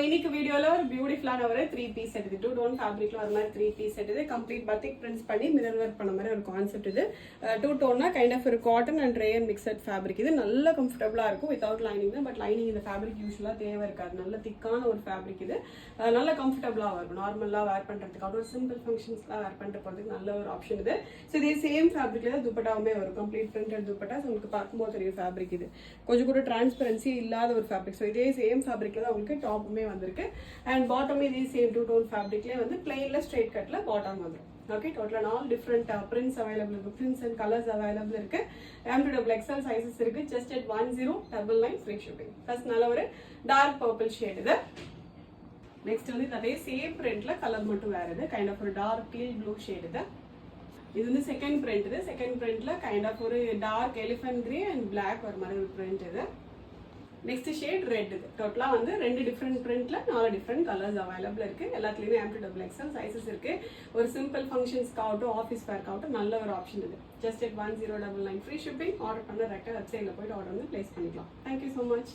இன்னைக்கு வீடியோல ஒரு பியூட்டிஃபுல்லான ஒரு 3 பீஸ் செட் இது 2 டோன் ஃபேப்ரிக்ல வர மாதிரி 3 பீஸ் செட் இது கம்ப்ளீட் பத்திக் பிரிண்ட்ஸ் பண்ணி மிரர் ஒர்க் பண்ண மாதிரி ஒரு கான்செப்ட் இது 2 டோன்னா கைண்ட் ஆஃப் ஒரு cotton and Ryan mixed fabric இது நல்ல கம்ஃபர்டபுளா இருக்கும் வித்வுட் லைனிங் தான் பட் லைனிங் இந்த ஃபேப்ரிக் யூஸ்வலா தேவை இருக்காது நல்ல திக்கான ஒரு ஃபேப்ரிக் இது நல்ல கம்ஃபர்டபுளா இருக்கும் நார்மலா வேர் பண்றதுக்கு ஒரு சிம்பிள் ஃபங்க்ஷன்ஸ்லாம் வேர் பண்ணிட்டு போறதுக்கு நல்ல ஒரு ஆப்ஷன் இது ஸோ இதே சேம் ஃபேப்ரிக்ல துப்பட்டாவுமே வரும் கம்ப்ளீட் பிரிண்டட் துப்பட்டா உங்களுக்கு பார்க்கும்போது தெரியும் ஃபேப்ரிக் இது கொஞ்சம் கூட டிரான்ஸ்பரன்சி இல்லாத ஒரு ஃபேப்ரிக் ஸோ இதே சேம் ஃபேப்ரிக்ல தான் உங்களுக்கு டாப்புமே வந்திருக்கு அண்ட் பாட்டமே இதே சேம் 2 டோன் ஃபேப்ரிக்லேயே வந்து பிளெயின்ல ஸ்ட்ரெயிட் கட்ல பாட்டம் வந்துடும் okay total all different prints available இருக்கு பிரிண்ட்ஸ் அண்ட் கலர்ஸ் அவைலபிள் இருக்கு M2XL சைஸஸ் இருக்கு just at 1099 free shipping first நல்ல ஒரு டார்க் பர்பிள் ஷேட் இது நெக்ஸ்ட் வந்து அதே சேம் பிரிண்ட்ல கலர் மட்டும் வேற இது கைண்ட் ஆஃப் ஒரு டார்க் டீல் ப்ளூ ஷேட் இது வந்து செகண்ட் பிரிண்ட் இது செகண்ட் பிரிண்ட்ல கைண்ட் ஆஃப் ஒரு dark elephant grey and black வர மாதிரி ஒரு பிரிண்ட் இது நெக்ஸ்ட் ஷேட் ரெட் இது டோட்டலா வந்து 2 டிஃப்ரெண்ட் பிரிண்ட்ல 4 டிஃப்ரெண்ட் கலர்ஸ் அவைலபிள் இருக்கு எல்லாத்துலயுமே M2XL சைஸஸ் இருக்கு ஒரு சிம்பிள் ஃபங்க்ஷன்ஸ்க்கு ஆகட்டும் ஆஃபீஸ் வேர்க்கு ஆகட்டும் நல்ல ஒரு ஆப்ஷன் இது just at 1099 free shipping order பண்ண ரெக்டா வெப்சைட்ல போயிட்டு ஆர்டர் வந்து பிளேஸ் பண்ணிக்கலாம் தேங்க்யூ ஸோ மச்